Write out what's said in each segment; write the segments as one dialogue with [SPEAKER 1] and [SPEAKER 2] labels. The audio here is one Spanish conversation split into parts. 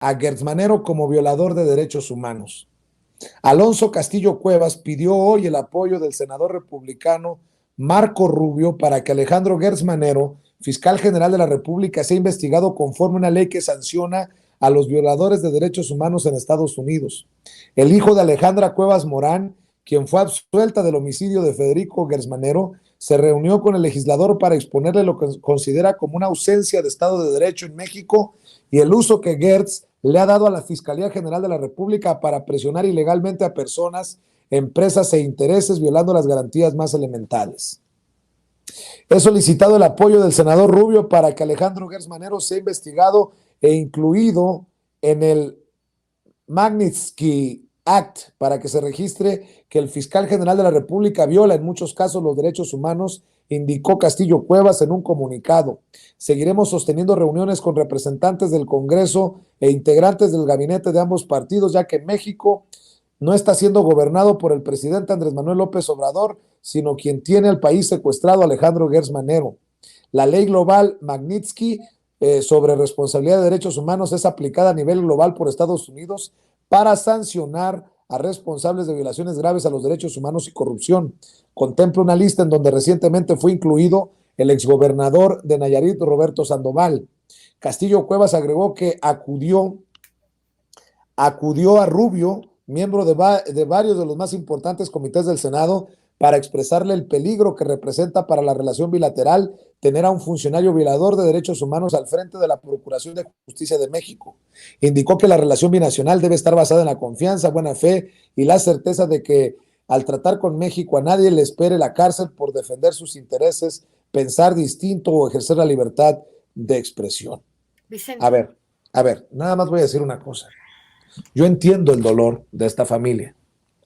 [SPEAKER 1] a Gertz Manero como violador de derechos humanos. Alonso Castillo Cuevas pidió hoy el apoyo del senador republicano Marco Rubio para que Alejandro Gertz Manero, fiscal general de la República, sea investigado conforme a una ley que sanciona a los violadores de derechos humanos en Estados Unidos. El hijo de Alejandra Cuevas Morán, quien fue absuelta del homicidio de Federico Gertz Manero, se reunió con el legislador para exponerle lo que considera como una ausencia de Estado de Derecho en México y el uso que Gertz le ha dado a la Fiscalía General de la República para presionar ilegalmente a personas, empresas e intereses violando las garantías más elementales. He solicitado el apoyo del senador Rubio para que Alejandro Gertz Manero sea investigado e incluido en el Magnitsky Act para que se registre que el fiscal general de la República viola en muchos casos los derechos humanos, indicó Castillo Cuevas en un comunicado. Seguiremos sosteniendo reuniones con representantes del Congreso e integrantes del gabinete de ambos partidos, ya que México no está siendo gobernado por el presidente Andrés Manuel López Obrador, sino quien tiene al país secuestrado, Alejandro Gertz Manero. La ley global Magnitsky sobre responsabilidad de derechos humanos es aplicada a nivel global por Estados Unidos para sancionar a responsables de violaciones graves a los derechos humanos y corrupción. Contempla una lista en donde recientemente fue incluido el exgobernador de Nayarit, Roberto Sandoval. Castillo Cuevas agregó que acudió a Rubio, miembro de varios de los más importantes comités del Senado, para expresarle el peligro que representa para la relación bilateral tener a un funcionario violador de derechos humanos al frente de la Procuración de Justicia de México. Indicó que la relación binacional debe estar basada en la confianza, buena fe y la certeza de que al tratar con México a nadie le espere la cárcel por defender sus intereses, pensar distinto o ejercer la libertad de expresión. A
[SPEAKER 2] Vicente.
[SPEAKER 1] ver, a ver, nada más voy a decir una cosa. Yo entiendo el dolor de esta familia.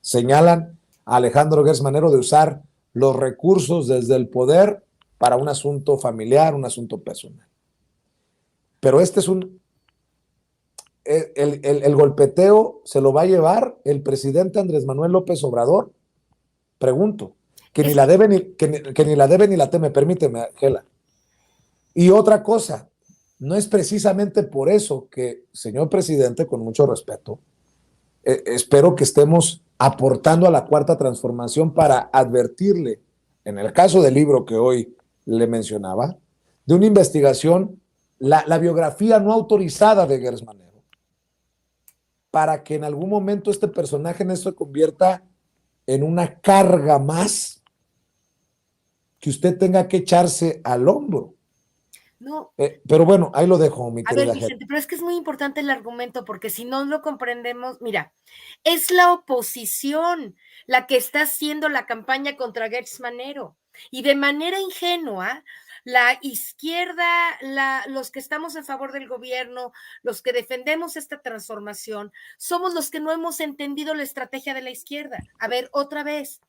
[SPEAKER 1] Señalan a Alejandro Gertz Manero de usar los recursos desde el poder para un asunto familiar, un asunto personal. Pero este es el golpeteo se lo va a llevar el presidente Andrés Manuel López Obrador. Pregunto, que ni la debe que ni la debe ni la teme, permíteme, Gela. Y otra cosa, no es precisamente por eso que, señor presidente, con mucho respeto, espero que estemos aportando a la cuarta transformación para advertirle, en el caso del libro que hoy le mencionaba, de una investigación, la biografía no autorizada de Gertz Manero, para que en algún momento este personaje no se convierta en una carga más que usted tenga que echarse al hombro.
[SPEAKER 2] No.
[SPEAKER 1] Pero bueno, ahí lo dejo, mi
[SPEAKER 2] A ver,
[SPEAKER 1] querida Gel.
[SPEAKER 2] Vicente, pero es que es muy importante el argumento, porque si no lo comprendemos, mira, es la oposición la que está haciendo la campaña contra Gertz Manero. Y de manera ingenua, la izquierda, los que estamos a favor del gobierno, los que defendemos esta transformación, somos los que no hemos entendido la estrategia de la izquierda. A ver, otra vez,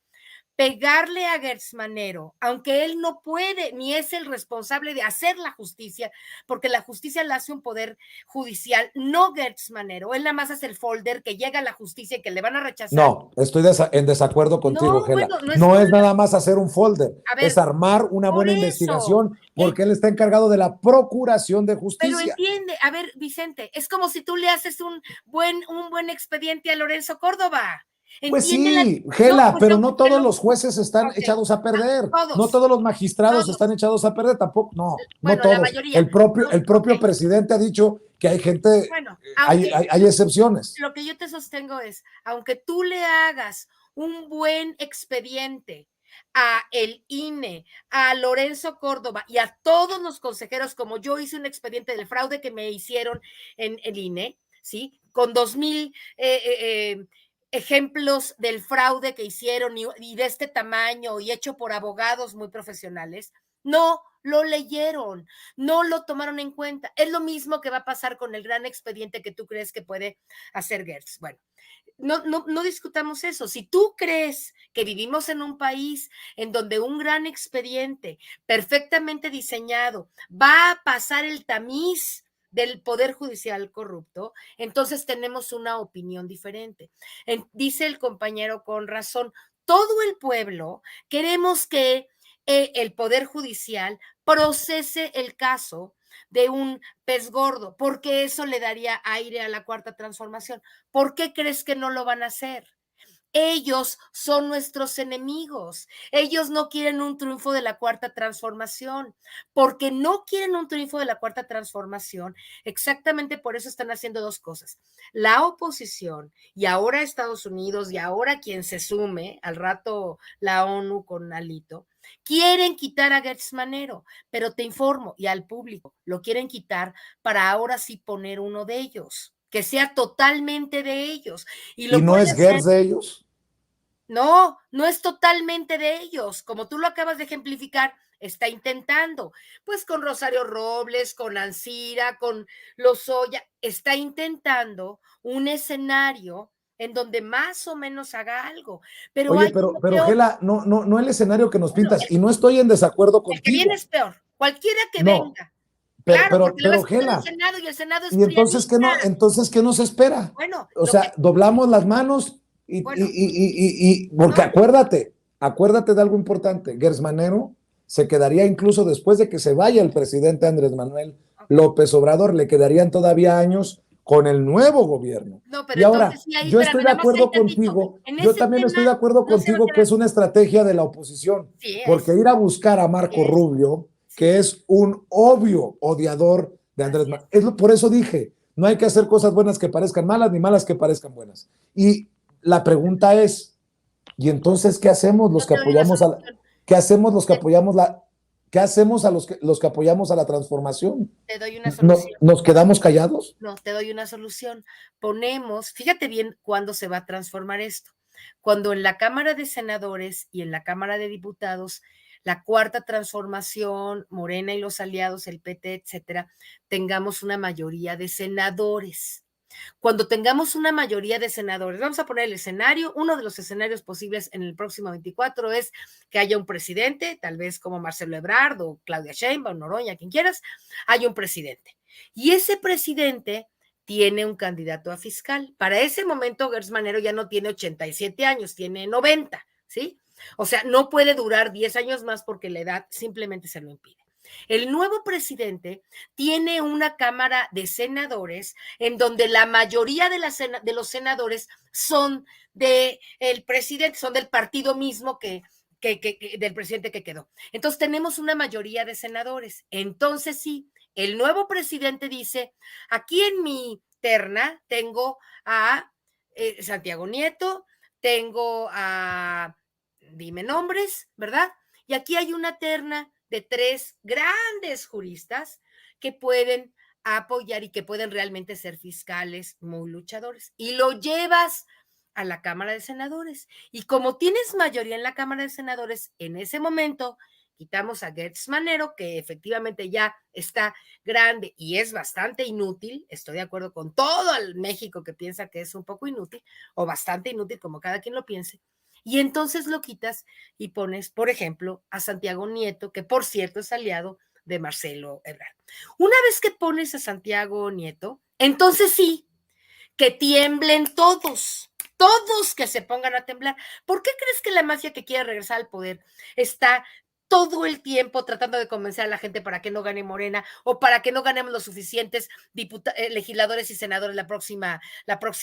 [SPEAKER 2] pegarle a Gertz Manero, aunque él no puede ni es el responsable de hacer la justicia, porque la justicia la hace un poder judicial, no Gertz Manero. Él nada más hace el folder que llega a la justicia y que le van a rechazar.
[SPEAKER 1] No, estoy en desacuerdo contigo,
[SPEAKER 2] No,
[SPEAKER 1] Gela.
[SPEAKER 2] bueno, no es
[SPEAKER 1] No es
[SPEAKER 2] folder.
[SPEAKER 1] nada más hacer un folder,
[SPEAKER 2] A ver,
[SPEAKER 1] es armar una
[SPEAKER 2] por
[SPEAKER 1] buena
[SPEAKER 2] eso.
[SPEAKER 1] investigación, porque él está encargado de la procuración de
[SPEAKER 2] Pero
[SPEAKER 1] justicia.
[SPEAKER 2] entiende, a ver, Vicente, es como si tú le haces un buen expediente a Lorenzo Córdoba.
[SPEAKER 1] Pues
[SPEAKER 2] Entiende la.
[SPEAKER 1] sí,
[SPEAKER 2] No,
[SPEAKER 1] Gela,
[SPEAKER 2] pues
[SPEAKER 1] pero no
[SPEAKER 2] te
[SPEAKER 1] todos
[SPEAKER 2] lo.
[SPEAKER 1] los jueces están
[SPEAKER 2] Ok,
[SPEAKER 1] echados a perder, no
[SPEAKER 2] todos,
[SPEAKER 1] todos los magistrados están
[SPEAKER 2] todos.
[SPEAKER 1] echados a perder, tampoco, no, no
[SPEAKER 2] Bueno, la
[SPEAKER 1] todos.
[SPEAKER 2] mayoría. No,
[SPEAKER 1] El
[SPEAKER 2] ok.
[SPEAKER 1] propio presidente ha dicho que hay gente,
[SPEAKER 2] Bueno, aunque
[SPEAKER 1] hay excepciones.
[SPEAKER 2] lo que yo te sostengo es, aunque tú le hagas un buen expediente a el INE, a Lorenzo Córdoba y a todos los consejeros, como yo hice un expediente del fraude que me hicieron en el INE, ¿sí? Con 2000 ejemplos del fraude que hicieron y de este tamaño y hecho por abogados muy profesionales, no lo leyeron, no lo tomaron en cuenta. Es lo mismo que va a pasar con el gran expediente que tú crees que puede hacer Gertz. Bueno, no discutamos eso. Si tú crees que vivimos en un país en donde un gran expediente perfectamente diseñado va a pasar el tamiz del poder judicial corrupto, entonces tenemos una opinión diferente. Dice el compañero con razón, todo el pueblo queremos que el Poder Judicial procese el caso de un pez gordo, porque eso le daría aire a la cuarta transformación. ¿Por qué crees que no lo van a hacer? Ellos son nuestros enemigos. Ellos no quieren un triunfo de la cuarta transformación, porque no quieren un triunfo de la cuarta transformación. Exactamente por eso están haciendo dos cosas. La oposición y ahora Estados Unidos y ahora quien se sume, al rato la ONU con Alito, quieren quitar a Gertz Manero, pero te informo y al público, lo quieren quitar para ahora sí poner uno de ellos, que sea totalmente de ellos. Y
[SPEAKER 1] ¿Y
[SPEAKER 2] lo
[SPEAKER 1] no
[SPEAKER 2] puede
[SPEAKER 1] es
[SPEAKER 2] hacer.
[SPEAKER 1] Gertz de ellos?
[SPEAKER 2] No, no es totalmente de ellos, como tú lo acabas de ejemplificar, está intentando, pues con Rosario Robles, con Ancira, con Lozoya, está intentando un escenario en donde más o menos haga algo, pero
[SPEAKER 1] Oye,
[SPEAKER 2] hay uno
[SPEAKER 1] pero
[SPEAKER 2] peor.
[SPEAKER 1] Gela, no el escenario que nos
[SPEAKER 2] Bueno,
[SPEAKER 1] pintas, y no estoy en desacuerdo
[SPEAKER 2] el que viene
[SPEAKER 1] contigo,
[SPEAKER 2] es peor, cualquiera que
[SPEAKER 1] no,
[SPEAKER 2] venga, claro, porque le va a
[SPEAKER 1] pero
[SPEAKER 2] escuchar el
[SPEAKER 1] Gela,
[SPEAKER 2] Senado y el Senado es
[SPEAKER 1] y
[SPEAKER 2] prianista.
[SPEAKER 1] entonces, ¿qué nos espera?
[SPEAKER 2] Bueno,
[SPEAKER 1] O
[SPEAKER 2] lo que,
[SPEAKER 1] sea, doblamos las manos
[SPEAKER 2] bueno,
[SPEAKER 1] porque
[SPEAKER 2] no,
[SPEAKER 1] acuérdate de algo importante, Gertz Manero se quedaría incluso después de que se vaya el presidente Andrés Manuel López Obrador, le quedarían todavía años con el nuevo gobierno.
[SPEAKER 2] no, pero
[SPEAKER 1] Y ahora,
[SPEAKER 2] entonces sí, ahí,
[SPEAKER 1] yo
[SPEAKER 2] espérame,
[SPEAKER 1] estoy de
[SPEAKER 2] nada más ahí
[SPEAKER 1] acuerdo
[SPEAKER 2] tantito.
[SPEAKER 1] contigo,
[SPEAKER 2] En
[SPEAKER 1] yo
[SPEAKER 2] ese
[SPEAKER 1] también
[SPEAKER 2] tema
[SPEAKER 1] estoy de acuerdo
[SPEAKER 2] no se va a
[SPEAKER 1] contigo que
[SPEAKER 2] quedar.
[SPEAKER 1] es una estrategia de la oposición,
[SPEAKER 2] Sí
[SPEAKER 1] porque
[SPEAKER 2] es,
[SPEAKER 1] ir a buscar a
[SPEAKER 2] sí
[SPEAKER 1] Marco
[SPEAKER 2] es,
[SPEAKER 1] Rubio,
[SPEAKER 2] sí
[SPEAKER 1] que
[SPEAKER 2] es,
[SPEAKER 1] es un obvio odiador de Andrés
[SPEAKER 2] así
[SPEAKER 1] Manuel,
[SPEAKER 2] es.
[SPEAKER 1] por eso dije, no hay que hacer cosas buenas que parezcan malas, ni malas que parezcan buenas. Y la pregunta es, ¿y entonces qué hacemos los
[SPEAKER 2] Yo
[SPEAKER 1] que
[SPEAKER 2] te doy una
[SPEAKER 1] apoyamos
[SPEAKER 2] solución,
[SPEAKER 1] qué hacemos los que apoyamos qué hacemos a los que apoyamos a la transformación?
[SPEAKER 2] te doy una solución.
[SPEAKER 1] ¿Nos quedamos callados?
[SPEAKER 2] No, te doy una solución. Ponemos, fíjate bien cuándo se va a transformar esto. Cuando en la Cámara de Senadores y en la Cámara de Diputados, la cuarta transformación, Morena y los aliados, el PT, etcétera, tengamos una mayoría de senadores. Cuando tengamos una mayoría de senadores, vamos a poner el escenario, uno de los escenarios posibles en el próximo 24 es que haya un presidente, tal vez como Marcelo Ebrard o Claudia Sheinbaum, Noroña, quien quieras, hay un presidente. Y ese presidente tiene un candidato a fiscal. Para ese momento, Gertz Manero ya no tiene 87 años, tiene 90, ¿sí? O sea, no puede durar 10 años más porque la edad simplemente se lo impide. El nuevo presidente tiene una Cámara de Senadores en donde la mayoría de los senadores son del presidente, son del partido mismo del presidente que quedó. Entonces tenemos una mayoría de senadores. Entonces sí, el nuevo presidente dice, aquí en mi terna tengo a Santiago Nieto, tengo a, dime nombres, ¿verdad? Y aquí hay una terna de 3 grandes juristas que pueden apoyar y que pueden realmente ser fiscales muy luchadores. Y lo llevas a la Cámara de Senadores. Y como tienes mayoría en la Cámara de Senadores, en ese momento quitamos a Gertz Manero, que efectivamente ya está grande y es bastante inútil. Estoy de acuerdo con todo el México que piensa que es un poco inútil o bastante inútil, como cada quien lo piense. Y entonces lo quitas y pones, por ejemplo, a Santiago Nieto, que por cierto es aliado de Marcelo Ebrard. Una vez que pones a Santiago Nieto, entonces sí, que tiemblen todos, todos que se pongan a temblar. ¿Por qué crees que la mafia que quiere regresar al poder está todo el tiempo tratando de convencer a la gente para que no gane Morena o para que no ganemos los suficientes legisladores y senadores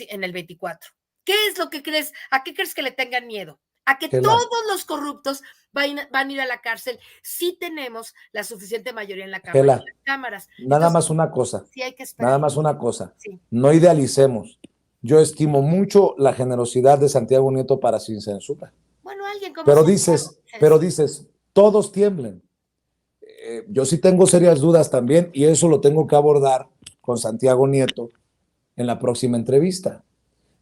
[SPEAKER 2] en el 24? ¿Qué es lo que crees? ¿A qué crees que le tengan miedo? A que
[SPEAKER 1] Gela,
[SPEAKER 2] todos los corruptos van a ir a la cárcel si tenemos la suficiente mayoría en la Cámara,
[SPEAKER 1] Gela,
[SPEAKER 2] en las cámaras.
[SPEAKER 1] nada
[SPEAKER 2] Entonces,
[SPEAKER 1] más una cosa,
[SPEAKER 2] sí hay que esperar.
[SPEAKER 1] nada más una cosa.
[SPEAKER 2] Sí.
[SPEAKER 1] No idealicemos. Yo estimo mucho la generosidad de Santiago Nieto para sin censura.
[SPEAKER 2] Bueno, alguien como
[SPEAKER 1] Pero
[SPEAKER 2] Santiago.
[SPEAKER 1] dices, pero dices, todos tiemblen. Yo sí tengo serias dudas también y eso lo tengo que abordar con Santiago Nieto en la próxima entrevista.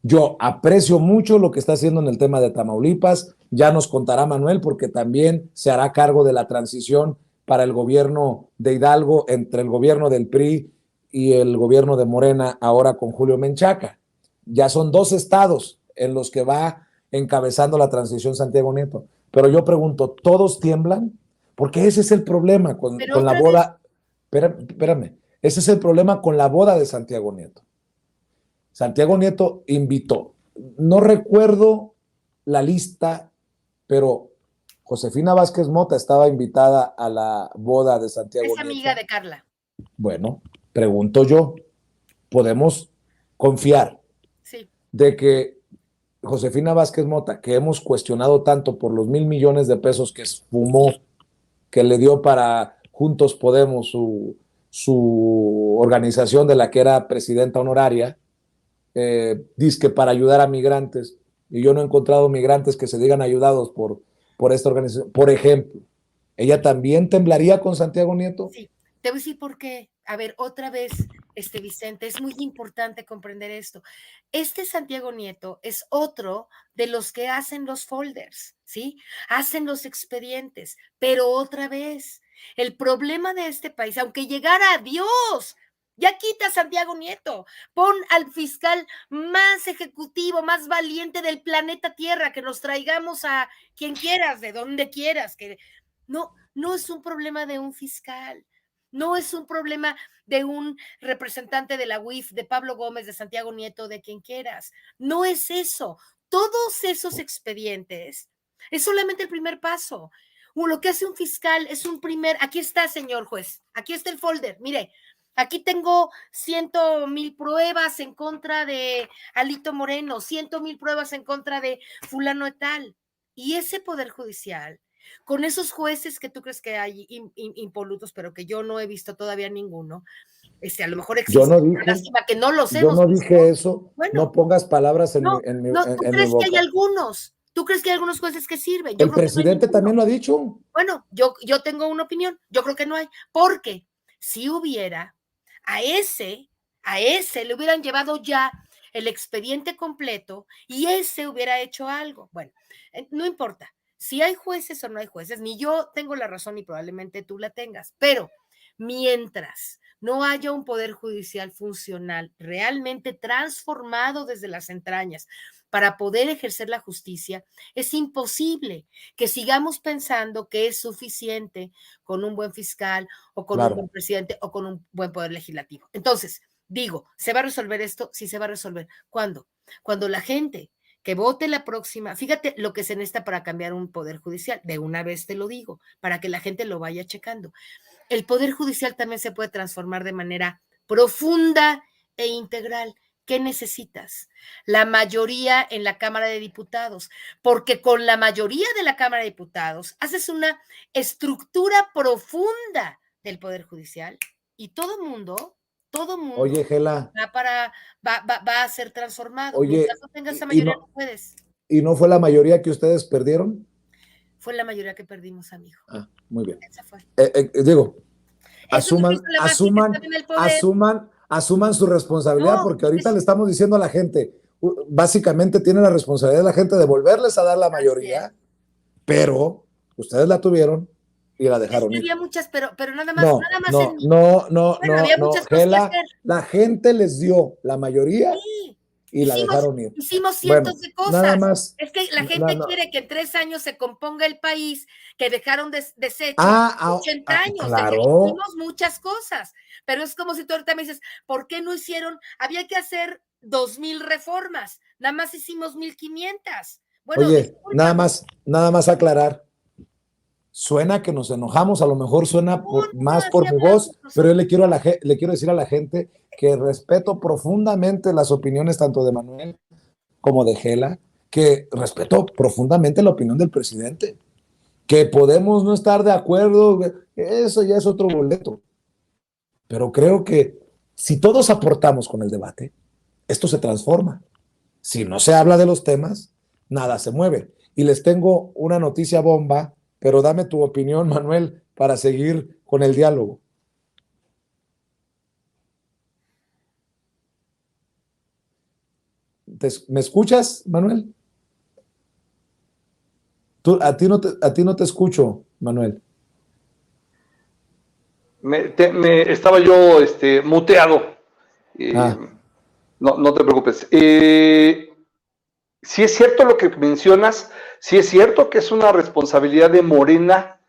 [SPEAKER 1] Yo aprecio mucho lo que está haciendo en el tema de Tamaulipas. Ya nos contará Manuel porque también se hará cargo de la transición para el gobierno de Hidalgo entre el gobierno del PRI y el gobierno de Morena ahora con Julio Menchaca. Ya son 2 estados en los que va encabezando la transición Santiago Nieto. Pero yo pregunto, ¿todos tiemblan? Porque ese es el problema
[SPEAKER 2] Pero
[SPEAKER 1] con la
[SPEAKER 2] otra vez,
[SPEAKER 1] boda. Espérame, ese es el problema con la boda de Santiago Nieto. Santiago Nieto invitó, no recuerdo la lista, pero Josefina Vázquez Mota estaba invitada a la boda de Santiago
[SPEAKER 2] Es amiga
[SPEAKER 1] Nieto.
[SPEAKER 2] de Carla.
[SPEAKER 1] Bueno, pregunto yo, ¿podemos confiar
[SPEAKER 2] Sí.
[SPEAKER 1] de que Josefina Vázquez Mota, que hemos cuestionado tanto por los 1,000 millones de pesos que esfumó, que le dio para Juntos Podemos, su organización de la que era presidenta honoraria, dizque para ayudar a migrantes, y yo no he encontrado migrantes que se digan ayudados por esta organización? Por ejemplo, ¿ella también temblaría con Santiago Nieto?
[SPEAKER 2] Sí, te voy a decir por qué. A ver, otra vez, Vicente, es muy importante comprender esto. Santiago Nieto es otro de los que hacen los folders, ¿sí? Hacen los expedientes, pero otra vez, el problema de este país, aunque llegara a Dios, ya quita a Santiago Nieto, pon al fiscal más ejecutivo, más valiente del planeta Tierra, que nos traigamos a quien quieras, de donde quieras, que no es un problema de un fiscal, no es un problema de un representante de la UIF, de Pablo Gómez, de Santiago Nieto, de quien quieras. No es eso. Todos esos expedientes es solamente el primer paso. Lo que hace un fiscal es aquí está, señor juez, aquí está el folder, mire, aquí tengo 100,000 pruebas en contra de Alito Moreno, 100,000 pruebas en contra de fulano de tal. Y ese Poder Judicial, con esos jueces que tú crees que hay impolutos, pero que yo no he visto todavía ninguno, a lo mejor
[SPEAKER 1] Yo
[SPEAKER 2] existe,
[SPEAKER 1] no
[SPEAKER 2] pero
[SPEAKER 1] dije,
[SPEAKER 2] lástima que no los
[SPEAKER 1] yo
[SPEAKER 2] hemos
[SPEAKER 1] no
[SPEAKER 2] visto.
[SPEAKER 1] dije eso.
[SPEAKER 2] Bueno,
[SPEAKER 1] no pongas palabras en
[SPEAKER 2] no,
[SPEAKER 1] mi
[SPEAKER 2] ¿tú crees que hay
[SPEAKER 1] boca.
[SPEAKER 2] algunos? ¿Tú crees que hay algunos jueces que sirven?
[SPEAKER 1] El presidente también lo ha dicho.
[SPEAKER 2] Bueno, yo tengo una opinión, yo creo que no hay, porque si hubiera, a ese le hubieran llevado ya el expediente completo y ese hubiera hecho algo. Bueno, no importa si hay jueces o no hay jueces, ni yo tengo la razón y probablemente tú la tengas, pero mientras no haya un poder judicial funcional, realmente transformado desde las entrañas para poder ejercer la justicia, es imposible que sigamos pensando que es suficiente con un buen fiscal o con un buen presidente o con un buen poder legislativo. Entonces, digo, ¿se va a resolver esto? Sí, se va a resolver. ¿Cuándo? Cuando la gente que vote la próxima, fíjate lo que se necesita para cambiar un poder judicial, de una vez te lo digo, para que la gente lo vaya checando. El poder judicial también se puede transformar de manera profunda e integral. ¿Qué necesitas? La mayoría en la Cámara de Diputados, porque con la mayoría de la Cámara de Diputados haces una estructura profunda del Poder Judicial y todo mundo
[SPEAKER 1] Oye, Gela,
[SPEAKER 2] va a ser transformado.
[SPEAKER 1] oye,
[SPEAKER 2] Mientras no tengas esa mayoría, no puedes.
[SPEAKER 1] ¿y no fue la mayoría que ustedes perdieron?
[SPEAKER 2] Fue la mayoría que perdimos, amigo.
[SPEAKER 1] Muy bien.
[SPEAKER 2] Esa fue.
[SPEAKER 1] Digo,
[SPEAKER 2] Eso
[SPEAKER 1] asuman su responsabilidad, porque ahorita le estamos diciendo a la gente, básicamente tiene la responsabilidad de la gente de volverles a dar la mayoría, pero ustedes la tuvieron y la dejaron ir.
[SPEAKER 2] Había muchas, pero nada más.
[SPEAKER 1] No,
[SPEAKER 2] había muchas cosas que hacer.
[SPEAKER 1] La gente les dio la mayoría y la dejaron ir.
[SPEAKER 2] Hicimos cientos de cosas.
[SPEAKER 1] Nada más.
[SPEAKER 2] Es que la gente quiere que en 3 años se componga el país, que dejaron deshecho 80 años.
[SPEAKER 1] Claro.
[SPEAKER 2] Hicimos muchas cosas, pero es como si tú ahorita me dices, ¿por qué no hicieron? Había que hacer 2,000 reformas, nada más hicimos 1,500. Bueno,
[SPEAKER 1] oye, nada más aclarar. Suena que nos enojamos, a lo mejor suena más por mi voz, pero yo le quiero decir a la gente que respeto profundamente las opiniones tanto de Manuel como de Gela, que respeto profundamente la opinión del presidente, que podemos no estar de acuerdo, eso ya es otro boleto, pero creo que si todos aportamos con el debate, esto se transforma. Si no se habla de los temas, nada se mueve. Y les tengo una noticia bomba, pero dame tu opinión, Manuel, para seguir con el diálogo. ¿Me escuchas, Manuel? A ti no te escucho, Manuel.
[SPEAKER 3] Estaba yo muteado. No te preocupes. Si es cierto lo que mencionas, si es cierto que es una responsabilidad de Morena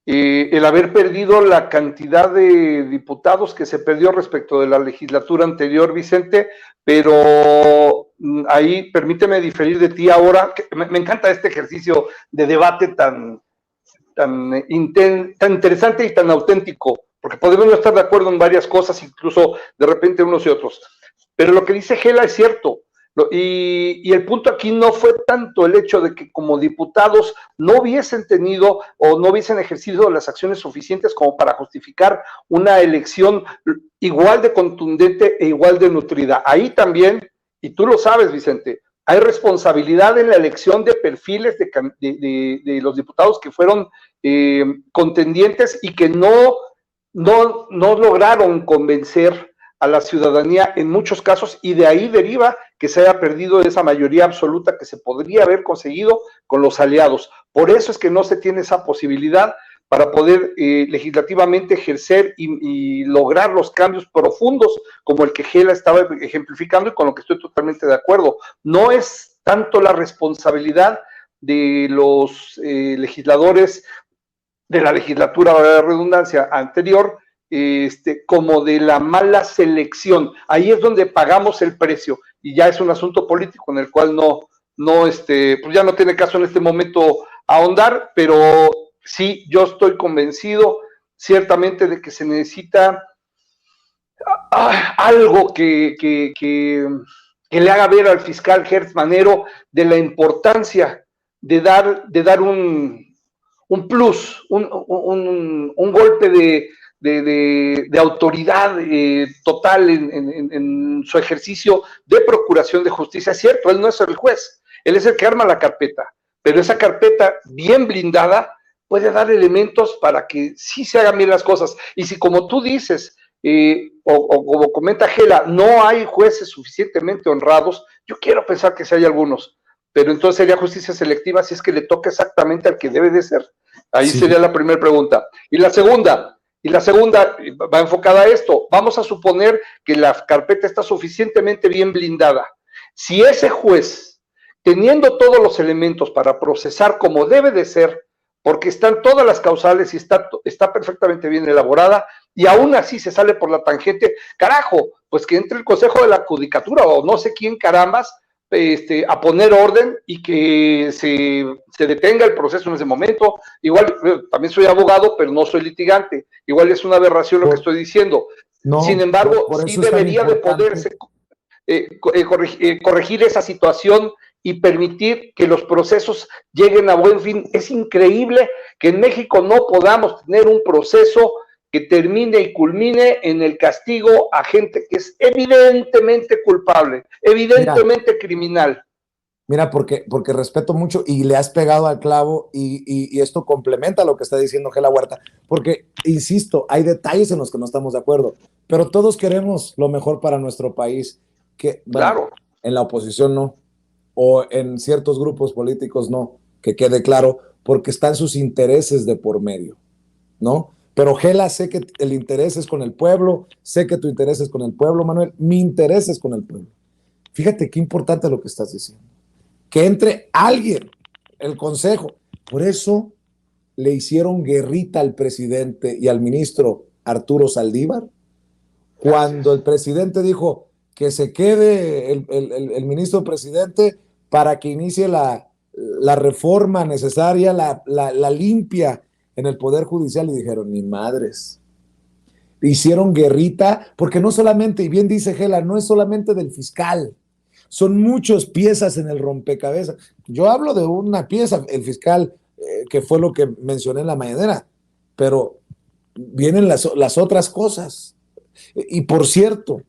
[SPEAKER 3] el haber perdido la cantidad de diputados que se perdió respecto de la legislatura anterior, Vicente, pero ahí permíteme diferir de ti ahora, que me encanta este ejercicio de debate tan tan interesante y tan auténtico, porque podemos no estar de acuerdo en varias cosas, incluso de repente unos y otros. Pero lo que dice Gela es cierto. Y el punto aquí no fue tanto el hecho de que como diputados no hubiesen tenido o no hubiesen ejercido las acciones suficientes como para justificar una elección igual de contundente e igual de nutrida. Ahí también, y tú lo sabes, Vicente, hay responsabilidad en la elección de perfiles de los diputados que fueron contendientes y que no lograron convencer a la ciudadanía en muchos casos, y de ahí deriva que se haya perdido esa mayoría absoluta que se podría haber conseguido con los aliados. Por eso es que no se tiene esa posibilidad para poder legislativamente ejercer y lograr los cambios profundos como el que Gela estaba ejemplificando y con lo que estoy totalmente de acuerdo. No es tanto la responsabilidad de los legisladores de la legislatura, de la redundancia anterior, como de la mala selección. Ahí es donde pagamos el precio y ya es un asunto político en el cual pues ya no tiene caso en este momento ahondar, pero sí, yo estoy convencido ciertamente de que se necesita algo que le haga ver al fiscal Gertz Manero de la importancia de dar un plus, un golpe de autoridad total en su ejercicio de procuración de justicia. Es cierto, él no es el juez, él es el que arma la carpeta, pero esa carpeta bien blindada puede dar elementos para que sí se hagan bien las cosas. Y si, como tú dices, o como comenta Gela, no hay jueces suficientemente honrados, yo quiero pensar que sí hay algunos, pero entonces sería justicia selectiva si es que le toca exactamente al que debe de ser. Ahí sí sería la primera pregunta. Y la segunda va enfocada a esto. Vamos a suponer que la carpeta está suficientemente bien blindada. Si ese juez, teniendo todos los elementos para procesar como debe de ser, porque están todas las causales y está perfectamente bien elaborada, y aún así se sale por la tangente, carajo, pues que entre el Consejo de la Judicatura o no sé quién carambas, a poner orden y que se detenga el proceso en ese momento. Igual, también soy abogado, pero no soy litigante. Igual es una aberración lo que estoy diciendo. No, sin embargo, sí debería de poderse corregir esa situación y permitir que los procesos lleguen a buen fin. Es increíble que en México no podamos tener un proceso que termine y culmine en el castigo a gente que es evidentemente culpable, evidentemente criminal.
[SPEAKER 1] Mira, porque respeto mucho y le has pegado al clavo y esto complementa lo que está diciendo Gela Huerta, porque, insisto, hay detalles en los que no estamos de acuerdo, pero todos queremos lo mejor para nuestro país, que bueno, claro, en la oposición no, o en ciertos grupos políticos no, que quede claro, porque están sus intereses de por medio, ¿no? Pero Gela, sé que el interés es con el pueblo, sé que tu interés es con el pueblo, Manuel, mi interés es con el pueblo. Fíjate qué importante lo que estás diciendo. Que entre alguien, el consejo. Por eso le hicieron guerrita al presidente y al ministro Arturo Saldívar. Cuando el presidente dijo que se quede el ministro presidente para que inicie la reforma necesaria, la limpia en el Poder Judicial, y dijeron, ni madres. Hicieron guerrita, porque no solamente, y bien dice Gela, no es solamente del fiscal, son muchas piezas en el rompecabezas. Yo hablo de una pieza, el fiscal, que fue lo que mencioné en la mañanera, pero vienen las otras cosas. Y por cierto,